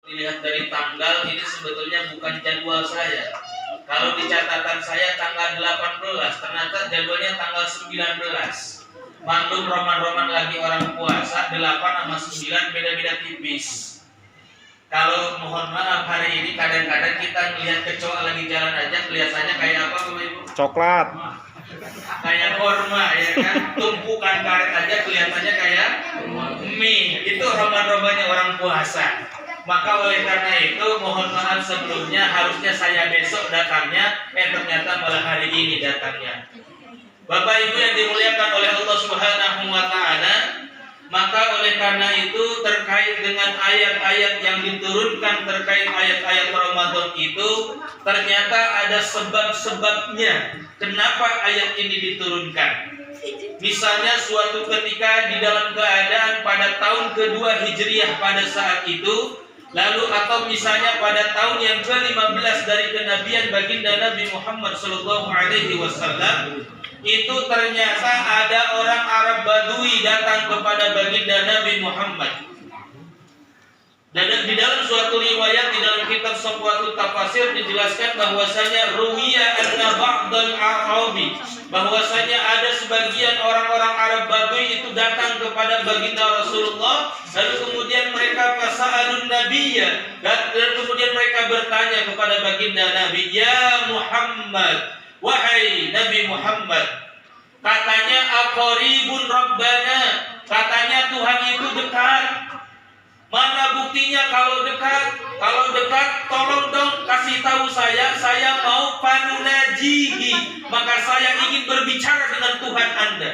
Dilihat dari tanggal ini sebetulnya bukan jadwal saya. Kalau di catatan saya tanggal 18, ternyata jadwalnya tanggal 19. Maklum roman-roman lagi orang puasa, 8 sama 9 beda-beda tipis. Kalau mohon maaf hari ini kadang-kadang kita melihat kecoa lagi jalan aja kelihatannya kayak apa Bapak Ibu? Coklat. Kayak korma ya kan, tumpukan karet aja kelihatannya kayak mie. Itu roman-romannya orang puasa. Maka oleh karena itu mohon maaf sebelumnya, harusnya saya besok datangnya, ternyata malah hari ini datangnya. Bapak Ibu yang dimuliakan oleh Allah Subhanahu wa taala, maka oleh karena itu terkait dengan ayat-ayat yang diturunkan terkait ayat-ayat Ramadan itu ternyata ada sebab-sebabnya kenapa ayat ini diturunkan. Misalnya suatu ketika di dalam keadaan pada tahun kedua Hijriah pada saat itu, lalu atau misalnya pada tahun yang ke-15 dari kenabian baginda Nabi Muhammad SAW, itu ternyata ada orang Arab Badui datang kepada baginda Nabi Muhammad. Dan di dalam suatu riwayat di dalam kitab Safwatul Tafasir dijelaskan bahwasanya ruwiya anna ba'dal Arabi, bahwasanya ada sebagian orang-orang Arab Badui itu datang kepada baginda Rasulullah, lalu kemudian mereka fasa'alun nabiyya, dan kemudian mereka bertanya kepada baginda Nabi, ya Muhammad, wahai Nabi Muhammad, katanya aqaribun rabbana, katanya Tuhan itu dekat. Mana buktinya kalau dekat? Kalau dekat, tolong dong kasih tahu saya mau panunajihi, maka saya ingin berbicara dengan Tuhan Anda.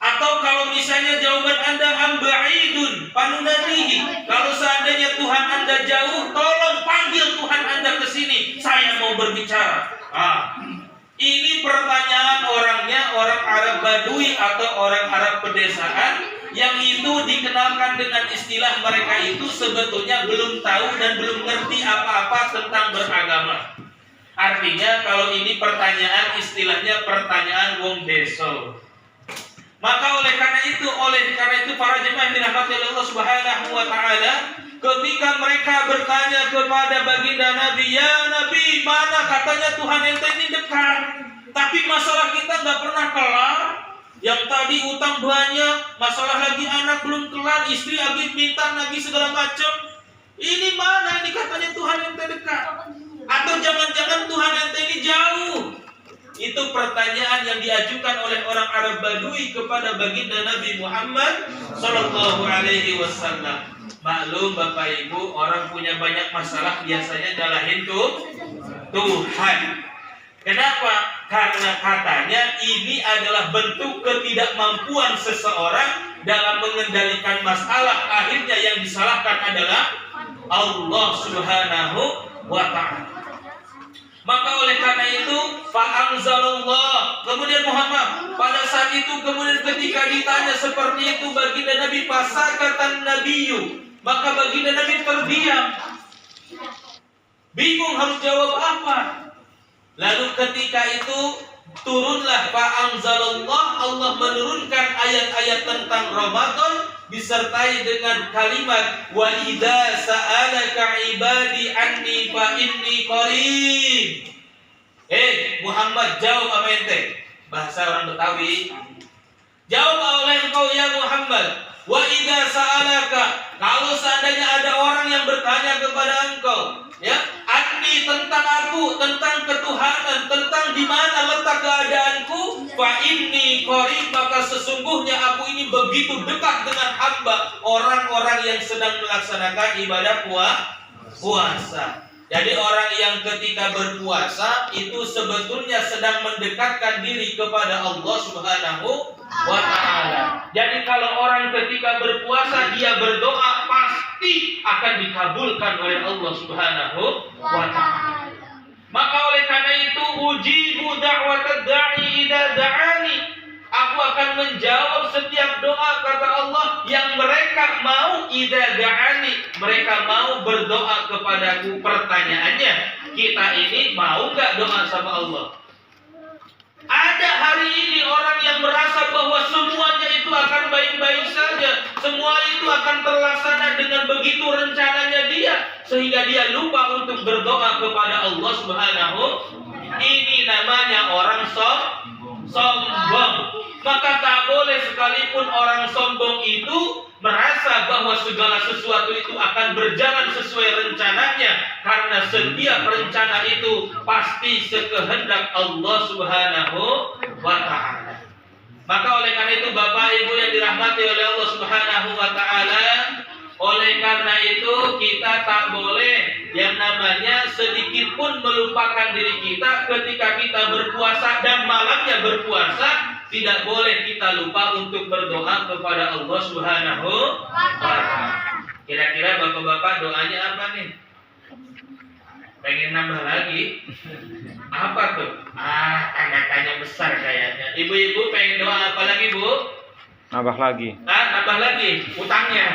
Atau kalau misalnya jawaban Anda amba'idun panunajihi, kalau seandainya Tuhan Anda jauh, tolong panggil Tuhan Anda ke sini, saya mau berbicara. Ini pertanyaan orangnya, orang Arab Badui atau orang Arab pedesaan, yang itu dikenalkan dengan istilah mereka itu sebetulnya belum tahu dan belum ngerti apa-apa tentang beragama. Artinya kalau ini pertanyaan istilahnya pertanyaan wong deso. Maka oleh karena itu para jemaah yang dirahmati Allah Subhanahu wa taala, ketika mereka bertanya kepada baginda Nabi, ya Nabi, mana katanya Tuhan ente ini dekat, tapi masalah kita nggak pernah kelar. Yang tadi utang banyak, masalah lagi anak belum kelar, istri lagi minta lagi segala macam. Ini mana ini katanya Tuhan ente dekat? Atau jangan-jangan Tuhan ente ini jauh? Itu pertanyaan yang diajukan oleh orang Arab Badui kepada baginda Nabi Muhammad Sallallahu Alaihi Wasallam. Maklum Bapak Ibu, orang punya banyak masalah biasanya nyalahin Tuhan. Kenapa? Karena katanya ini adalah bentuk ketidakmampuan seseorang dalam mengendalikan masalah. Akhirnya yang disalahkan adalah Allah Subhanahu wa ta'ala. Maka oleh karena itu fa'anzalallah, kemudian Muhammad pada saat itu kemudian ketika ditanya seperti itu baginda Nabi fasakatan nabiyyu, maka baginda Nabi terdiam, bingung harus jawab apa. Lalu ketika itu turunlah fa'anzalallah, Allah menurunkan ayat-ayat tentang Ramadan disertai dengan kalimat wa idza sa'alaka ibadi anni fa inni qarib. Muhammad, jawab apa ente? Bahasa orang Betawi. Jawab oleh engkau ya Muhammad. Wa idza sa'alaka, kalau seandainya ada orang yang bertanya kepada engkau, ya, anni tentang aku, tentang ketuhanan, tentang di mana letak keadaanku, fa inni qarib, maka sesungguhnya aku ini begitu dekat dengan hamba, orang-orang yang sedang melaksanakan ibadah puasa. Jadi orang yang ketika berpuasa itu sebetulnya sedang mendekatkan diri kepada Allah Subhanahu wa ta'ala. Jadi kalau orang ketika berpuasa dia berdoa pasti akan dikabulkan oleh Allah Subhanahu wa ta'ala. Maka oleh karena itu ujibu da'watad da'i idza da'ani, aku akan menjawab setiap doa kata Allah yang mereka mau idza da'ani, mereka mau berdoa kepadaku. Pertanyaannya, kita ini mau enggak doa sama Allah? Ada hari ini orang yang merasa bahwa semuanya itu akan baik-baik saja, semua itu akan terlaksana dengan begitu rencananya dia. sehingga dia lupa untuk berdoa kepada Allah Subhanahu. Ini namanya orang sombong. Maka tak boleh sekalipun orang sombong itu merasa bahwa segala sesuatu itu akan berjalan sesuai rencananya, karena setiap rencana itu pasti sekehendak Allah Subhanahu wa ta'ala. Maka oleh karena itu Bapak Ibu yang dirahmati oleh Allah Subhanahu wa ta'ala, oleh karena itu kita tak boleh yang namanya sedikit pun melupakan diri kita ketika kita berpuasa dan malamnya berpuasa. Tidak boleh kita lupa untuk berdoa kepada Allah Subhanahu wa ta'ala. Kira-kira Bapak-bapak doanya apa nih? Pengen nambah lagi? Apa tuh? Tanda-tanya besar kayaknya. Ibu-ibu pengen doa apa lagi, Bu? Nambah lagi. Nambah lagi utangnya.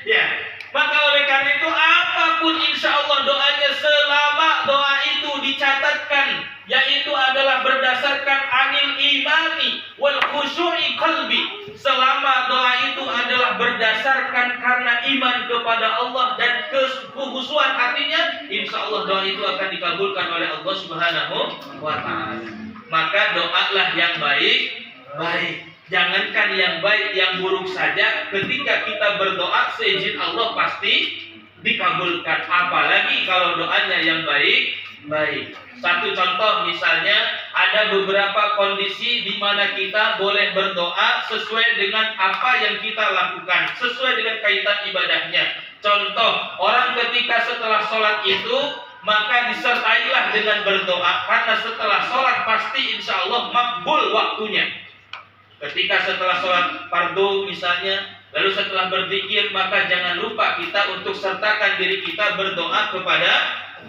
Ya. Maka oleh karena itu apapun insya Allah doanya, selama doa itu dicatatkan, yaitu adalah berdasarkan anil imani wal khusyu'i qalbi, selama doa itu adalah berdasarkan karena iman kepada Allah dan kekhusyuan hatinya, insya Allah doa itu akan dikabulkan oleh Allah Subhanahu wa ta'ala. Maka doalah yang baik. Jangankan yang baik, yang buruk saja ketika kita berdoa seizin Allah pasti dikabulkan. Apalagi kalau doanya yang baik. Satu contoh misalnya, ada beberapa kondisi di mana kita boleh berdoa sesuai dengan apa yang kita lakukan, sesuai dengan kaitan ibadahnya. Contoh, orang ketika setelah sholat itu maka disertailah dengan berdoa, karena setelah sholat pasti insya Allah makbul waktunya. Ketika setelah sholat fardu misalnya, lalu setelah berzikir, maka jangan lupa kita untuk sertakan diri kita berdoa kepada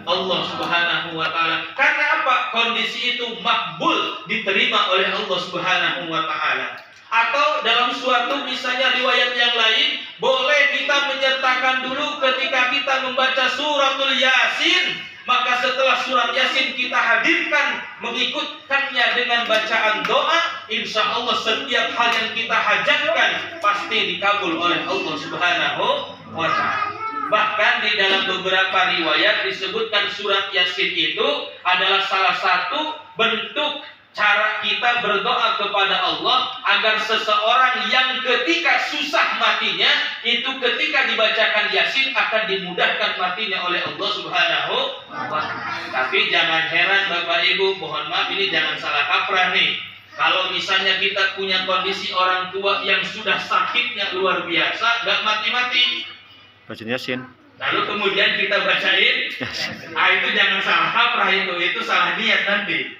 Allah Subhanahu wa ta'ala. Karena apa? Kondisi itu makbul, diterima oleh Allah Subhanahu wa ta'ala. Atau dalam suatu misalnya riwayat yang lain, boleh kita menyertakan dulu ketika kita membaca suratul Yasin, maka setelah surat Yasin kita hadirkan, mengikutkannya dengan bacaan doa, insya Allah setiap hal yang kita hajatkan pasti dikabul oleh Allah Subhanahu wa ta'ala. Bahkan di dalam beberapa riwayat disebutkan surat Yasin itu adalah salah satu bentuk cara kita berdoa kepada Allah agar seseorang yang ketika susah matinya itu ketika dibacakan Yasin akan dimudahkan matinya oleh Allah Subhanahu wa ta'ala. Tapi jangan heran Bapak Ibu, mohon maaf ini jangan salah kaprah nih. Kalau misalnya kita punya kondisi orang tua yang sudah sakitnya luar biasa, gak mati-mati, Baca Yasin. lalu kemudian kita bacain, itu jangan salah kaprah, itu salah niat nanti.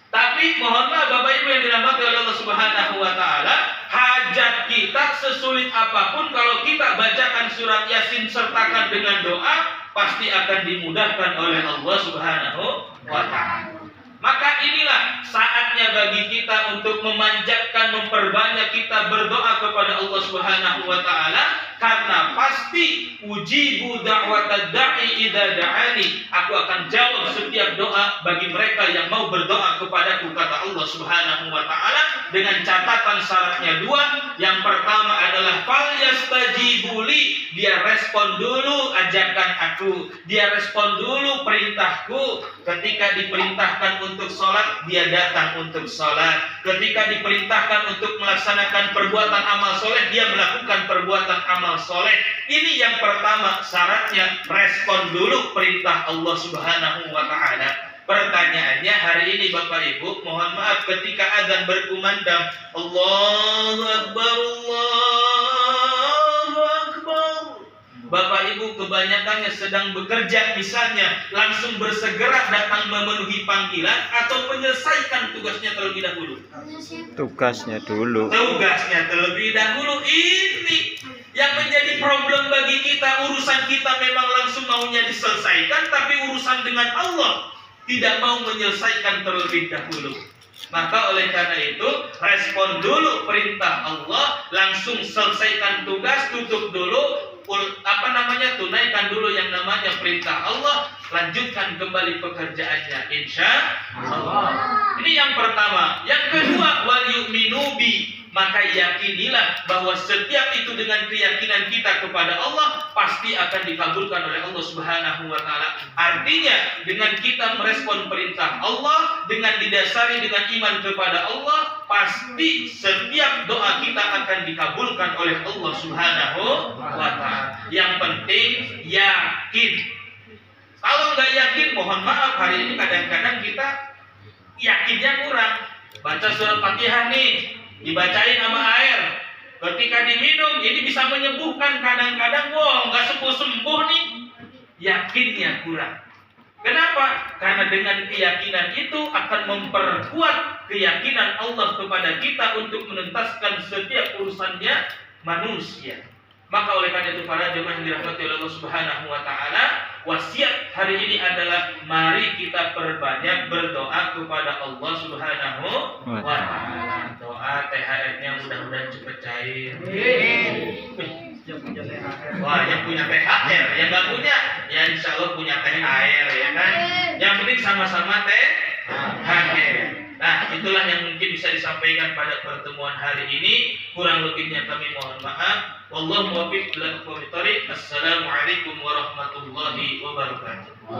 Tapi mohonlah Bapak Ibu yang dirahmati oleh Allah Subhanahu wa ta'ala, hajat kita sesulit apapun, kalau kita bacakan surat Yasin sertakan dengan doa, pasti akan dimudahkan oleh Allah Subhanahu wa ta'ala. Maka inilah saatnya bagi kita untuk memanjatkan, memperbanyak kita berdoa kepada Allah Subhanahu wa ta'ala, karena pasti ujibu da'watad da'i idza da'ani, aku akan jawab setiap doa bagi mereka yang mau berdoa kepadaku, kata Allah Subhanahu wa ta'ala, dengan catatan syaratnya dua. Yang pertama adalah falyastajibuli, dia respon dulu ajakan aku, dia respon dulu perintahku. Ketika diperintahkan untuk sholat, dia datang untuk sholat. Ketika diperintahkan untuk melaksanakan perbuatan amal soleh, dia melakukan perbuatan amal soleh. Ini yang pertama syaratnya, respon dulu perintah Allah Subhanahu wa ta'ala. Pertanyaannya hari ini Bapak Ibu, mohon maaf, ketika azan berkumandang Allahu Akbar, Allahu Akbar, Bapak Ibu kebanyakannya sedang bekerja misalnya, langsung bersegera datang memenuhi panggilan atau menyelesaikan tugasnya terlebih dahulu? Tugasnya dulu. Tugasnya terlebih dahulu. Ini yang menjadi problem bagi kita. Urusan kita memang langsung maunya diselesaikan, tapi urusan dengan Allah tidak mau menyelesaikan terlebih dahulu. Maka oleh karena itu, respon dulu perintah Allah, langsung selesaikan tugas, tutup dulu, tunaikan dulu yang namanya perintah Allah, lanjutkan kembali pekerjaannya, insya Allah. Ini yang pertama. Yang kedua, wal yu'minu bi, maka yakinilah bahwa setiap itu dengan keyakinan kita kepada Allah pasti akan dikabulkan oleh Allah Subhanahu wa taala. Artinya dengan kita merespon perintah Allah, dengan didasari dengan iman kepada Allah, pasti setiap doa kita akan dikabulkan oleh Allah Subhanahu wa taala. Yang penting yakin. Kalau nggak yakin, mohon maaf, hari ini kadang-kadang kita yakinnya kurang. Baca surat Fatihah nih, dibacain sama air. Ketika diminum, ini bisa menyembuhkan. Kadang-kadang, wow, nggak sembuh-sembuh nih. Yakinnya kurang. Kenapa? Karena dengan keyakinan itu akan memperkuat keyakinan Allah kepada kita untuk menuntaskan setiap urusannya manusia. Maka oleh karena itu para jemaah yang dirahmati oleh Allah Subhanahu wa taala, wasiat hari ini adalah mari kita perbanyak berdoa kepada Allah Subhanahu wa taala. Doa THR-nya mudah-mudahan cepat cair. Wah, yang punya THR, yang nggak punya, ya insya Allah punya THR ya kan. Yang penting sama-sama THR. Nah, itulah yang mungkin bisa disampaikan pada pertemuan hari ini. Kurang lebihnya kami mohon maaf. Wallahu muwaffiq ila aqwamit thoriq. Assalamualaikum warahmatullahi wabarakatuh.